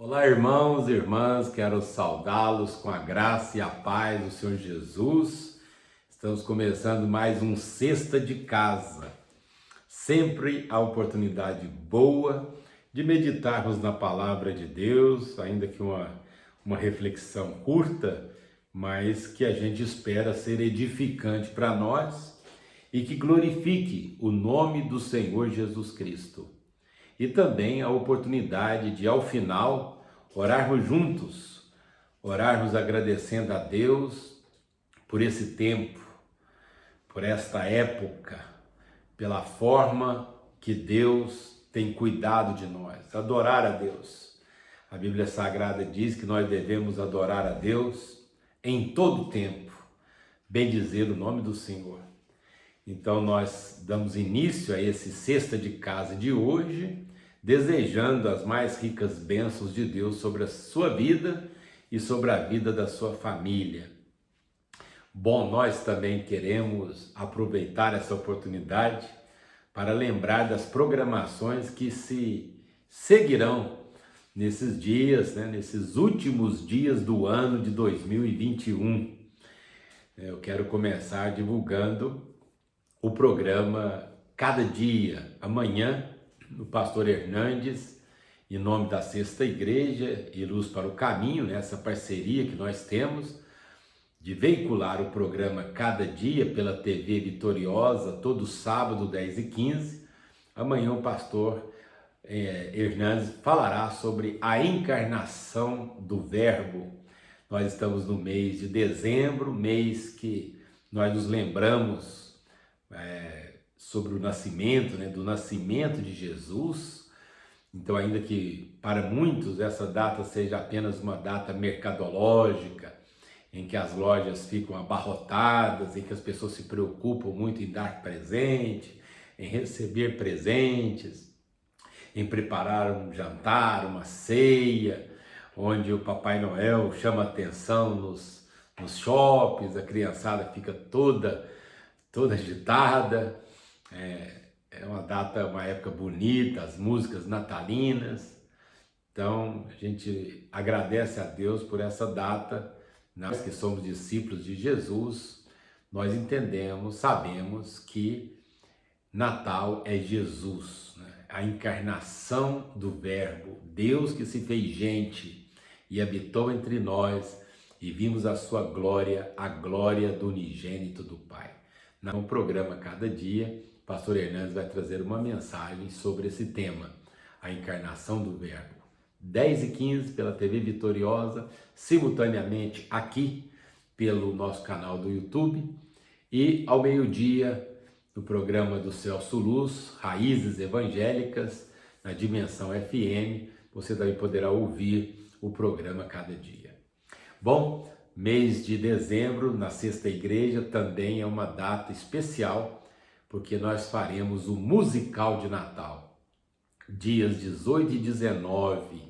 Olá, irmãos e irmãs, quero saudá-los com a graça e a paz do Senhor Jesus. Estamos começando mais um Sexta de Casa. Sempre a oportunidade boa de meditarmos na palavra de Deus, ainda que uma reflexão curta, mas que a gente espera ser edificante para nós e que glorifique o nome do Senhor Jesus Cristo. E também a oportunidade de, ao final, orarmos juntos, orarmos agradecendo a Deus por esse tempo, por esta época, pela forma que Deus tem cuidado de nós, adorar a Deus. A Bíblia Sagrada diz que nós devemos adorar a Deus em todo tempo, bendizer o nome do Senhor. Então nós damos início a esse Sexta de Casa de hoje, desejando as mais ricas bênçãos de Deus sobre a sua vida e sobre a vida da sua família. Bom, nós também queremos aproveitar essa oportunidade para lembrar das programações que se seguirão nesses dias, nesses últimos dias do ano de 2021. Eu quero começar divulgando o programa Cada Dia. Amanhã, o pastor Hernandes, em nome da Sexta Igreja e Luz para o Caminho, nessa parceria que nós temos de veicular o programa Cada Dia pela TV Vitoriosa, todo sábado, 10h15. Amanhã o pastor Hernandes falará sobre a encarnação do Verbo. Nós estamos no mês de dezembro, mês que nós nos lembramos sobre o nascimento, do nascimento de Jesus. Então, ainda que para muitos essa data seja apenas uma data mercadológica, em que as lojas ficam abarrotadas, em que as pessoas se preocupam muito em dar presente, em receber presentes, em preparar um jantar, uma ceia, onde o Papai Noel chama atenção nos shoppings, a criançada fica toda agitada. É uma data, uma época bonita, as músicas natalinas. Então a gente agradece a Deus por essa data. Nós que somos discípulos de Jesus, nós entendemos, sabemos que Natal é Jesus, a encarnação do Verbo, Deus que se fez gente e habitou entre nós, e vimos a sua glória, a glória do unigênito do Pai. No programa Cada Dia, o pastor Hernandes vai trazer uma mensagem sobre esse tema, a encarnação do Verbo. 10h15 pela TV Vitoriosa, simultaneamente aqui pelo nosso canal do YouTube, e ao meio-dia no programa do Celso Luz, Raízes Evangélicas, na Dimensão FM, você também poderá ouvir o programa Cada Dia. Bom, mês de dezembro, na Sexta Igreja, também é uma data especial, porque nós faremos o musical de Natal, dias 18 e 19,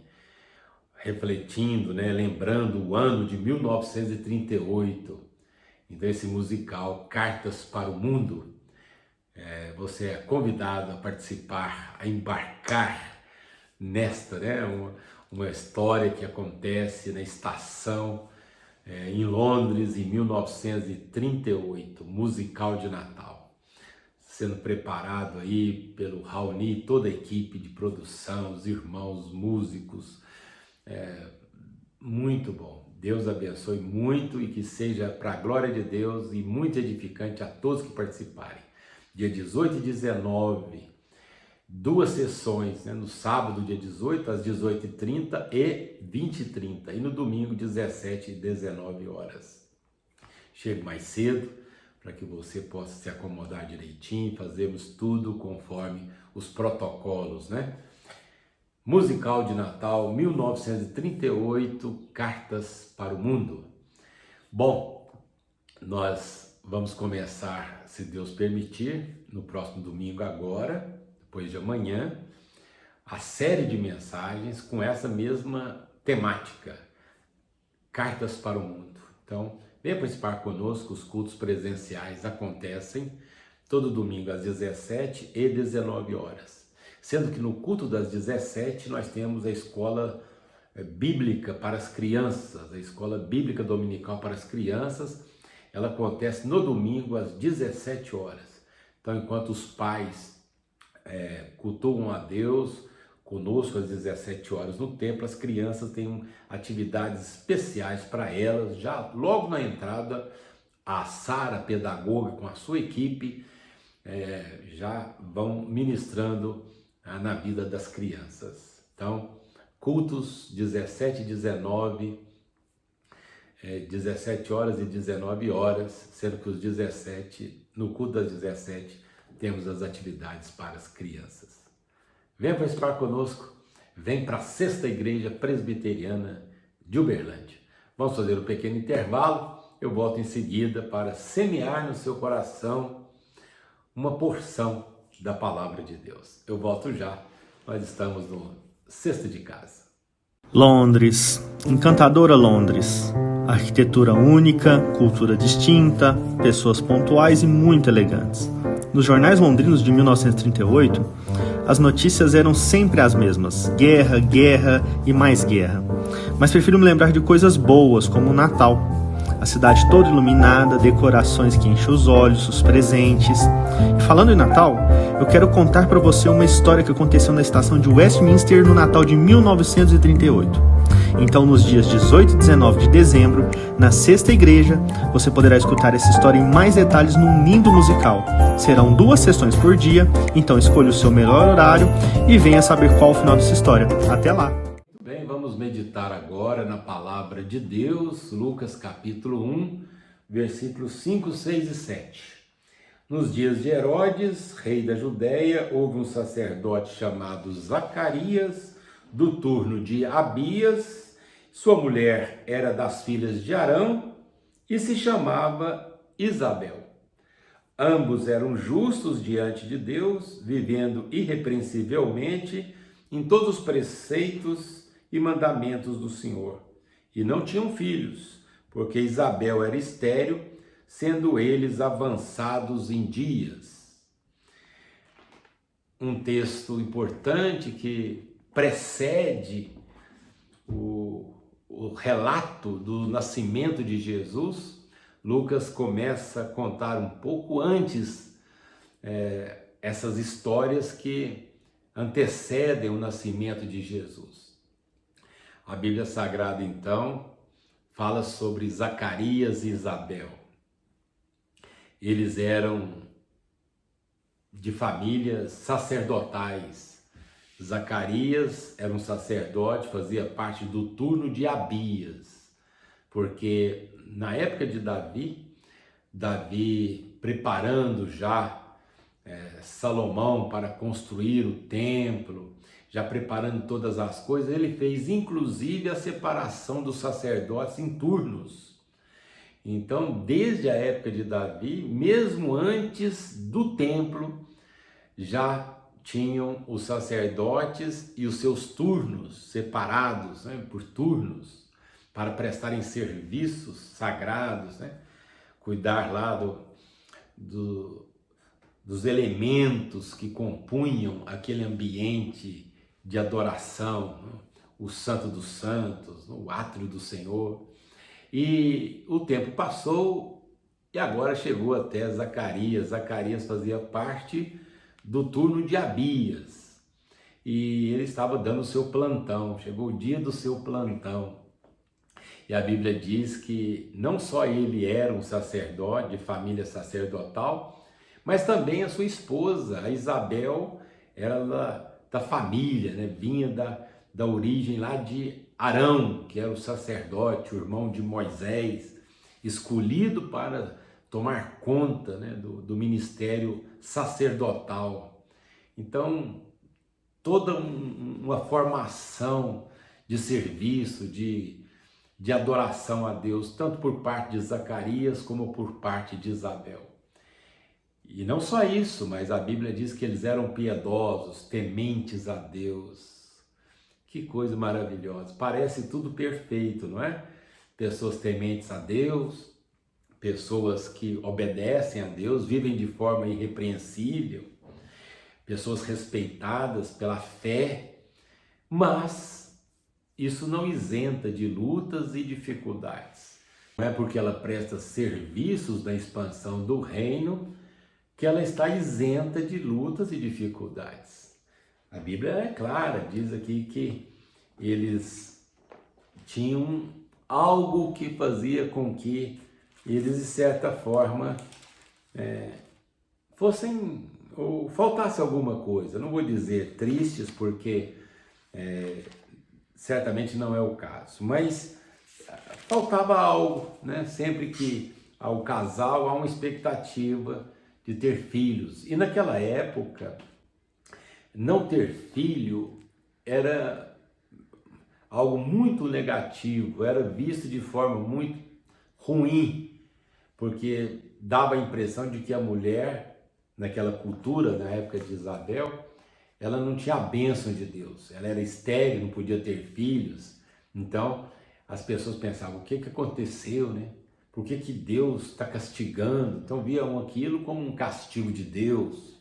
refletindo, lembrando o ano de 1938. Então esse musical, Cartas para o Mundo, você é convidado a participar, a embarcar nesta, uma história que acontece na estação em Londres em 1938, musical de Natal, sendo preparado aí pelo Raoni, toda a equipe de produção, os irmãos músicos. Muito bom. Deus abençoe muito e que seja para a glória de Deus e muito edificante a todos que participarem. Dia 18 e 19, duas sessões, no sábado, dia 18, às 18h30 e 20h30, e no domingo, 17 e 19 horas. Chegue mais cedo para que você possa se acomodar direitinho, fazermos tudo conforme os protocolos, Musical de Natal, 1938, Cartas para o Mundo. Bom, nós vamos começar, se Deus permitir, no próximo domingo agora, depois de amanhã, a série de mensagens com essa mesma temática, Cartas para o Mundo. Então, venha participar conosco, os cultos presenciais acontecem todo domingo às 17 e 19 horas. Sendo que no culto das 17 nós temos a escola bíblica para as crianças, a escola bíblica dominical para as crianças, ela acontece no domingo às 17 horas. Então, enquanto os pais cultuam a Deus conosco às 17 horas no templo, as crianças têm atividades especiais para elas. Já logo na entrada, a Sara, pedagoga, com a sua equipe, já vão ministrando na vida das crianças. Então, cultos 17 e 19, 17 horas e 19 horas, sendo que os 17, no culto das 17, temos as atividades para as crianças. Venha participar conosco, vem para a Sexta Igreja Presbiteriana de Uberlândia. Vamos fazer um pequeno intervalo, eu volto em seguida para semear no seu coração uma porção da Palavra de Deus. Eu volto já, nós estamos no Sexta de Casa. Londres, encantadora Londres. Arquitetura única, cultura distinta, pessoas pontuais e muito elegantes. Nos jornais londrinos de 1938, as notícias eram sempre as mesmas: guerra, guerra e mais guerra. Mas prefiro me lembrar de coisas boas, como o Natal. A cidade toda iluminada, decorações que enchem os olhos, os presentes. E falando em Natal, eu quero contar para você uma história que aconteceu na estação de Westminster no Natal de 1938. Então, nos dias 18 e 19 de dezembro, na Sexta Igreja, você poderá escutar essa história em mais detalhes num lindo musical. Serão 2 sessões por dia, então escolha o seu melhor horário e venha saber qual o final dessa história. Até lá! Bem, vamos meditar agora na Palavra de Deus, Lucas capítulo 1, versículos 5, 6 e 7. Nos dias de Herodes, rei da Judéia, houve um sacerdote chamado Zacarias, do turno de Abias. Sua mulher era das filhas de Arão e se chamava Isabel. Ambos eram justos diante de Deus, vivendo irrepreensivelmente em todos os preceitos e mandamentos do Senhor. E não tinham filhos, porque Isabel era estéril, sendo eles avançados em dias. Um texto importante que precede o relato do nascimento de Jesus. Lucas começa a contar um pouco antes essas histórias que antecedem o nascimento de Jesus. A Bíblia Sagrada, então, fala sobre Zacarias e Isabel. Eles eram de famílias sacerdotais. Zacarias era um sacerdote, fazia parte do turno de Abias, porque na época de Davi preparando já Salomão para construir o templo, já preparando todas as coisas, ele fez inclusive a separação dos sacerdotes em turnos. Então, desde a época de Davi, mesmo antes do templo, já tinham os sacerdotes e os seus turnos separados, por turnos, para prestarem serviços sagrados, cuidar lá dos elementos que compunham aquele ambiente de adoração, o Santo dos Santos, o átrio do Senhor. E o tempo passou e agora chegou até Zacarias. Zacarias fazia parte do turno de Abias e ele estava dando o seu plantão. Chegou o dia do seu plantão e a Bíblia diz que não só ele era um sacerdote de família sacerdotal, mas também a sua esposa, a Isabel, era da família, vinha da origem lá de Arão, que era o sacerdote, o irmão de Moisés, escolhido para tomar conta do ministério sacerdotal. Então, toda uma formação de serviço, de adoração a Deus, tanto por parte de Zacarias como por parte de Isabel. E não só isso, mas a Bíblia diz que eles eram piedosos, tementes a Deus. Que coisa maravilhosa, parece tudo perfeito, não é? Pessoas tementes a Deus, pessoas que obedecem a Deus, vivem de forma irrepreensível, pessoas respeitadas pela fé, mas isso não isenta de lutas e dificuldades. Não é porque ela presta serviços na expansão do reino que ela está isenta de lutas e dificuldades. A Bíblia é clara, diz aqui que eles tinham algo que fazia com que eles, de certa forma, fossem, ou faltasse alguma coisa. Não vou dizer tristes, porque certamente não é o caso, mas faltava algo, né? Sempre que ao casal há uma expectativa de ter filhos. E naquela época, não ter filho era algo muito negativo, era visto de forma muito ruim, porque dava a impressão de que a mulher, naquela cultura, na época de Isabel, ela não tinha a bênção de Deus, ela era estéril, não podia ter filhos. Então as pessoas pensavam, o que aconteceu, né? Por que Deus está castigando? Então viam aquilo como um castigo de Deus.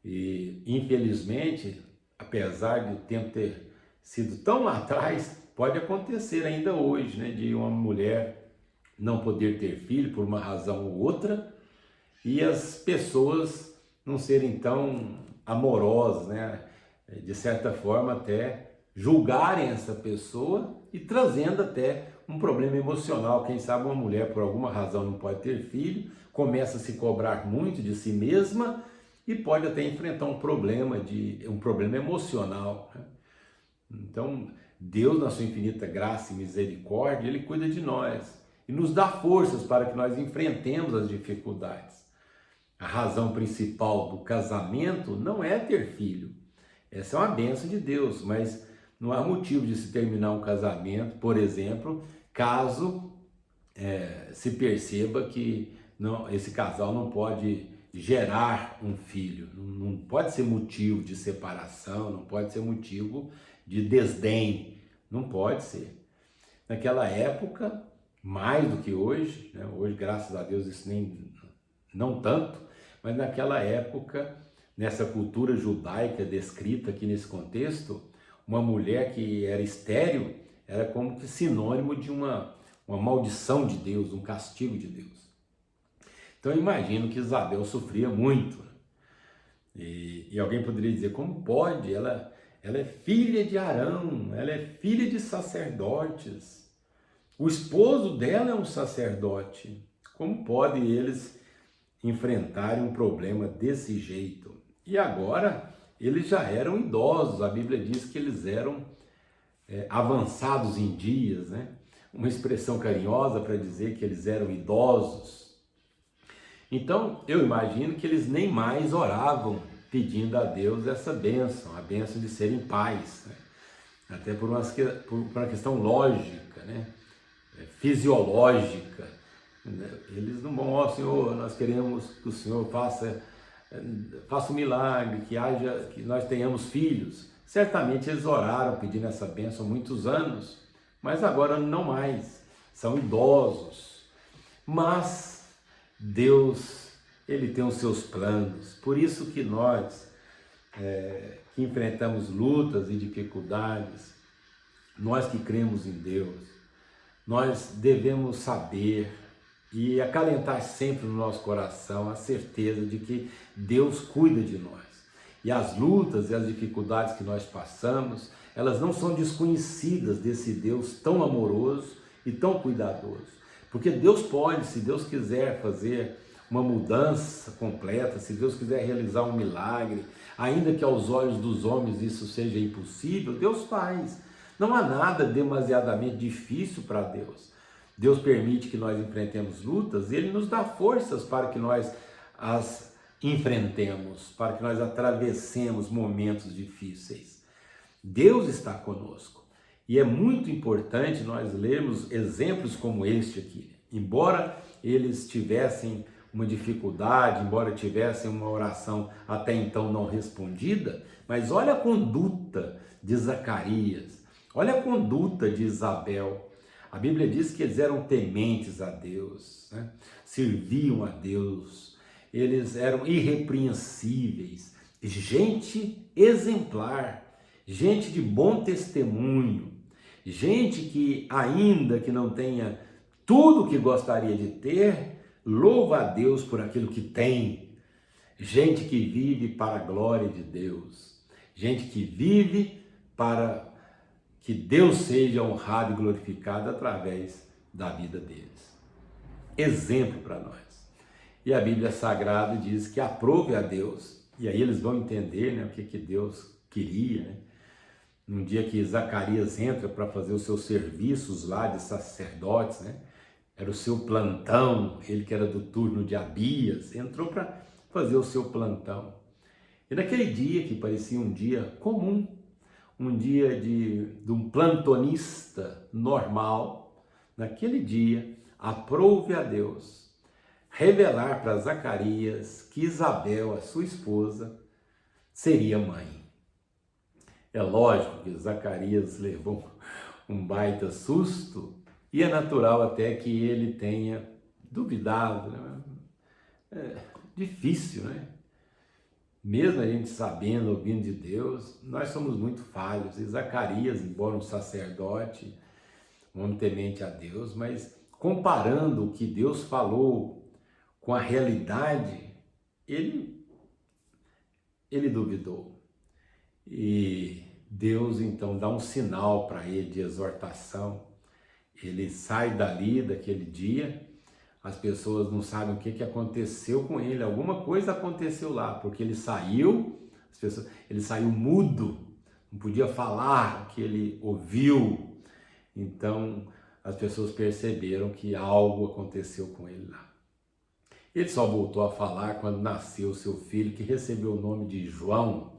E infelizmente, apesar de o tempo ter sido tão lá atrás, pode acontecer ainda hoje, né? De uma mulher não poder ter filho por uma razão ou outra, e as pessoas não serem tão amorosas, né? De certa forma até julgarem essa pessoa e trazendo até um problema emocional. Quem sabe uma mulher por alguma razão não pode ter filho, começa a se cobrar muito de si mesma e pode até enfrentar um problema emocional, né? Então Deus, na sua infinita graça e misericórdia, Ele cuida de nós e nos dá forças para que nós enfrentemos as dificuldades. A razão principal do casamento não é ter filho. Essa é uma bênção de Deus, mas não há motivo de se terminar um casamento, por exemplo, caso se perceba que esse casal não pode gerar um filho. Não pode ser motivo de separação, não pode ser motivo de desdém, não pode ser. Naquela época, mais do que hoje, né? Hoje, graças a Deus, isso não tanto, mas naquela época, nessa cultura judaica descrita aqui nesse contexto, uma mulher que era estéril era como que sinônimo de uma maldição de Deus, um castigo de Deus. Então eu imagino que Isabel sofria muito. E alguém poderia dizer, como pode? Ela é filha de Arão, ela é filha de sacerdotes. O esposo dela é um sacerdote. Como pode eles enfrentarem um problema desse jeito? E agora eles já eram idosos, a Bíblia diz que eles eram avançados em dias, né? Uma expressão carinhosa para dizer que eles eram idosos. Então eu imagino que eles nem mais oravam pedindo a Deus essa bênção, a bênção de serem pais, né? Até por uma questão lógica, né? Fisiológica. Eles não vão, ó Senhor, nós queremos que o Senhor faça um milagre, que nós tenhamos filhos. Certamente eles oraram pedindo essa bênção há muitos anos, mas agora não mais, são idosos. Mas Deus, Ele tem os seus planos, por isso que nós que enfrentamos lutas e dificuldades, nós que cremos em Deus, nós devemos saber e acalentar sempre no nosso coração a certeza de que Deus cuida de nós. E as lutas e as dificuldades que nós passamos, elas não são desconhecidas desse Deus tão amoroso e tão cuidadoso. Porque Deus pode, se Deus quiser fazer uma mudança completa, se Deus quiser realizar um milagre, ainda que aos olhos dos homens isso seja impossível, Deus faz. Não há nada demasiadamente difícil para Deus. Deus permite que nós enfrentemos lutas e Ele nos dá forças para que nós as enfrentemos, para que nós atravessemos momentos difíceis. Deus está conosco e é muito importante nós lermos exemplos como este aqui. Embora eles tivessem uma dificuldade, embora tivessem uma oração até então não respondida, mas olha a conduta de Zacarias, olha a conduta de Isabel. A Bíblia diz que eles eram tementes a Deus, né? Serviam a Deus, eles eram irrepreensíveis, gente exemplar, gente de bom testemunho. Gente que, ainda que não tenha tudo o que gostaria de ter, louva a Deus por aquilo que tem. Gente que vive para a glória de Deus. Gente que vive para que Deus seja honrado e glorificado através da vida deles. Exemplo para nós. E a Bíblia Sagrada diz que aprove a Deus, e aí eles vão entender, né, o que Deus queria, né? Num dia que Zacarias entra para fazer os seus serviços lá de sacerdotes, né? Era o seu plantão, ele que era do turno de Abias, entrou para fazer o seu plantão. E naquele dia, que parecia um dia comum, um dia de um plantonista normal, naquele dia, aprove a Deus revelar para Zacarias que Isabel, a sua esposa, seria mãe. É lógico que Zacarias levou um baita susto e é natural até que ele tenha duvidado, né? É difícil, né? Mesmo a gente sabendo, ouvindo de Deus, nós somos muito falhos. E Zacarias, embora um sacerdote, um homem temente a Deus, mas comparando o que Deus falou com a realidade, ele duvidou. E Deus então dá um sinal para ele de exortação. Ele sai dali daquele dia, as pessoas não sabem o que aconteceu com ele, alguma coisa aconteceu lá, porque ele saiu, ele saiu mudo, não podia falar o que ele ouviu. Então as pessoas perceberam que algo aconteceu com ele lá. Ele só voltou a falar quando nasceu seu filho, que recebeu o nome de João,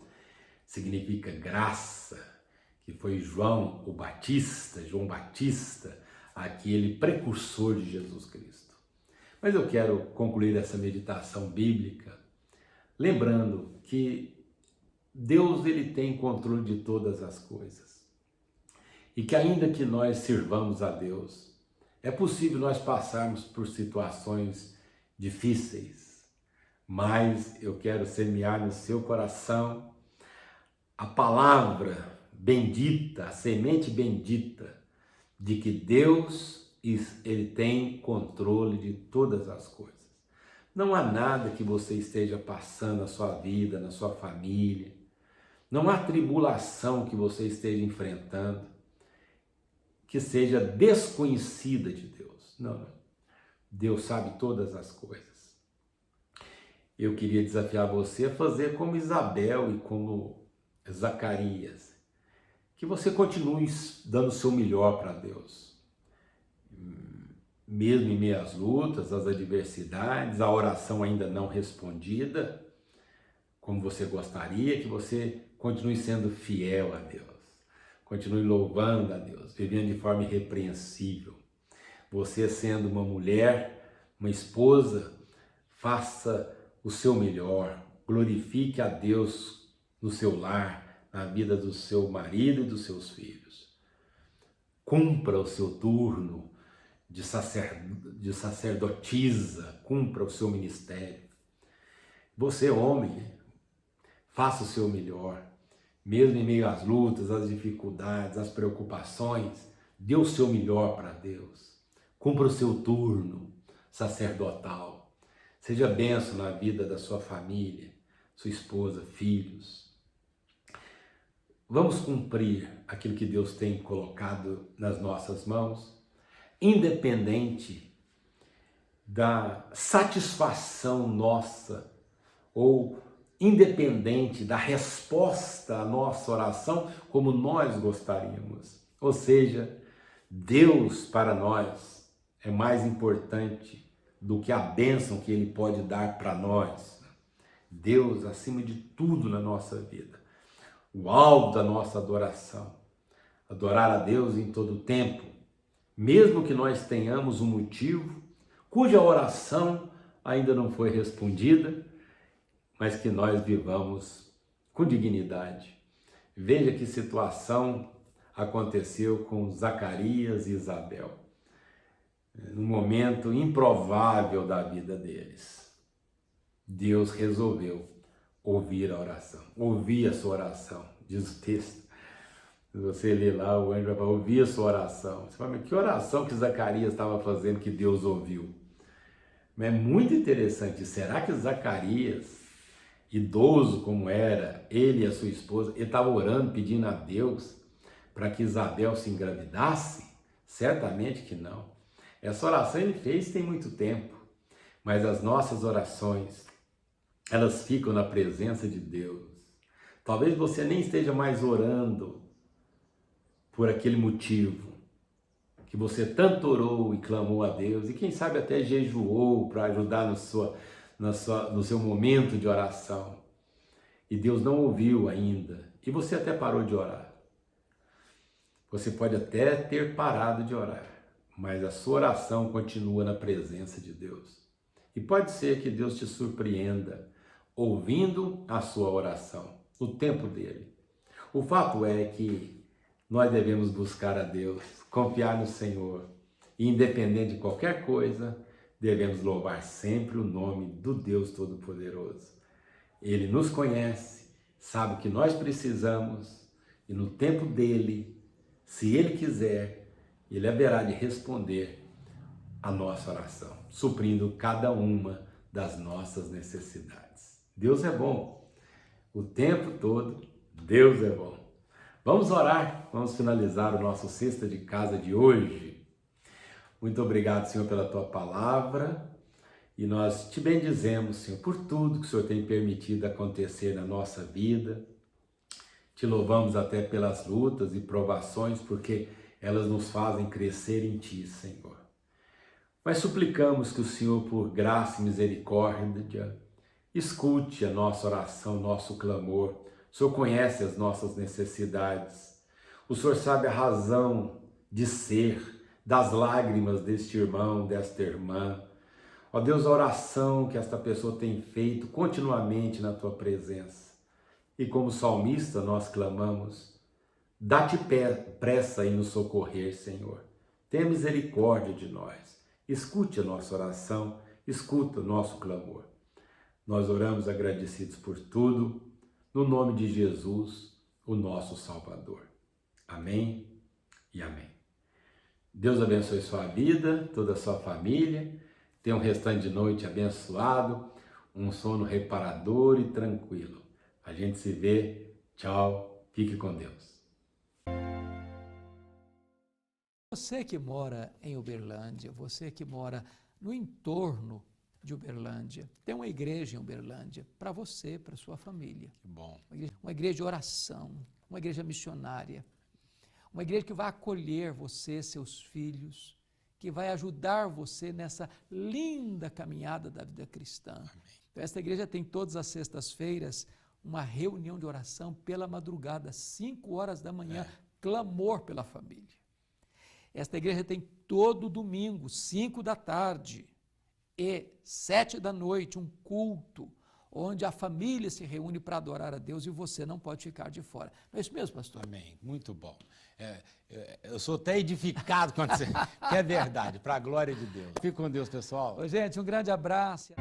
significa graça, que foi João o Batista, João Batista, aquele precursor de Jesus Cristo. Mas eu quero concluir essa meditação bíblica lembrando que Deus ele tem controle de todas as coisas. E que ainda que nós sirvamos a Deus, é possível nós passarmos por situações difíceis, mas eu quero semear no seu coração a palavra bendita, a semente bendita de que Deus ele tem controle de todas as coisas. Não há nada que você esteja passando na sua vida, na sua família, não há tribulação que você esteja enfrentando que seja desconhecida de Deus. Não. Deus sabe todas as coisas. Eu queria desafiar você a fazer como Isabel e como Zacarias, que você continue dando o seu melhor para Deus. Mesmo em meio às lutas, às adversidades, a oração ainda não respondida, como você gostaria, que você continue sendo fiel a Deus. Continue louvando a Deus, vivendo de forma irrepreensível. Você sendo uma mulher, uma esposa, faça o seu melhor, glorifique a Deus no seu lar, na vida do seu marido e dos seus filhos. Cumpra o seu turno de sacerdotisa, cumpra o seu ministério. Você, homem, faça o seu melhor, mesmo em meio às lutas, às dificuldades, às preocupações, dê o seu melhor para Deus. Cumpra o seu turno sacerdotal. Seja bênção na vida da sua família, sua esposa, filhos. Vamos cumprir aquilo que Deus tem colocado nas nossas mãos, independente da satisfação nossa ou independente da resposta à nossa oração como nós gostaríamos. Ou seja, Deus para nós é mais importante do que a bênção que Ele pode dar para nós. Deus acima de tudo na nossa vida. O alvo da nossa adoração. Adorar a Deus em todo o tempo. Mesmo que nós tenhamos um motivo cuja oração ainda não foi respondida, mas que nós vivamos com dignidade. Veja que situação aconteceu com Zacarias e Isabel, num momento improvável da vida deles. Deus resolveu ouvir a oração, ouvir a sua oração, diz o texto. Se você ler lá, o anjo vai ouvir a sua oração. Você fala, mas que oração que Zacarias estava fazendo que Deus ouviu? Mas é muito interessante. Será que Zacarias, idoso como era, ele e a sua esposa, ele estava orando, pedindo a Deus para que Isabel se engravidasse? Certamente que não. Essa oração ele fez tem muito tempo, mas as nossas orações, elas ficam na presença de Deus. Talvez você nem esteja mais orando por aquele motivo que você tanto orou e clamou a Deus, e quem sabe até jejuou para ajudar no seu momento de oração, e Deus não ouviu ainda, e você até parou de orar. Você pode até ter parado de orar, mas a sua oração continua na presença de Deus. E pode ser que Deus te surpreenda ouvindo a sua oração no tempo dele. O fato é que nós devemos buscar a Deus, confiar no Senhor, e independente de qualquer coisa, devemos louvar sempre o nome do Deus Todo-Poderoso. Ele nos conhece, sabe o que nós precisamos, e no tempo dele, se ele quiser, ele haverá de responder a nossa oração, suprindo cada uma das nossas necessidades. Deus é bom, o tempo todo Deus é bom. Vamos orar, vamos finalizar o nosso Cesta de Casa de hoje. Muito obrigado, Senhor, pela Tua palavra, e nós te bendizemos, Senhor, por tudo que o Senhor tem permitido acontecer na nossa vida. Te louvamos até pelas lutas e provações, porque elas nos fazem crescer em Ti, Senhor. Mas suplicamos que o Senhor, por graça e misericórdia, escute a nossa oração, nosso clamor. O Senhor conhece as nossas necessidades. O Senhor sabe a razão de ser das lágrimas deste irmão, desta irmã. Ó Deus, a oração que esta pessoa tem feito continuamente na Tua presença. E como salmista nós clamamos, dá-te pressa em nos socorrer, Senhor. Tenha misericórdia de nós. Escute a nossa oração, escuta o nosso clamor. Nós oramos agradecidos por tudo, no nome de Jesus, o nosso Salvador. Amém e amém. Deus abençoe sua vida, toda a sua família. Tenha um restante de noite abençoado, um sono reparador e tranquilo. A gente se vê. Tchau. Fique com Deus. Você que mora em Uberlândia, você que mora no entorno de Uberlândia, tem uma igreja em Uberlândia para você, para sua família. Que bom. Uma igreja de oração, uma igreja missionária, uma igreja que vai acolher você, seus filhos, que vai ajudar você nessa linda caminhada da vida cristã. Amém. Então, esta igreja tem todas as sextas-feiras uma reunião de oração pela madrugada, 5 horas da manhã, clamor pela família. Esta igreja tem todo domingo, 5 da tarde e 7 da noite, um culto, onde a família se reúne para adorar a Deus e você não pode ficar de fora. Não é isso mesmo, pastor? Amém, muito bom. Eu sou até edificado quando você... que é verdade, para a glória de Deus. Fique com Deus, pessoal. Ô, gente, um grande abraço.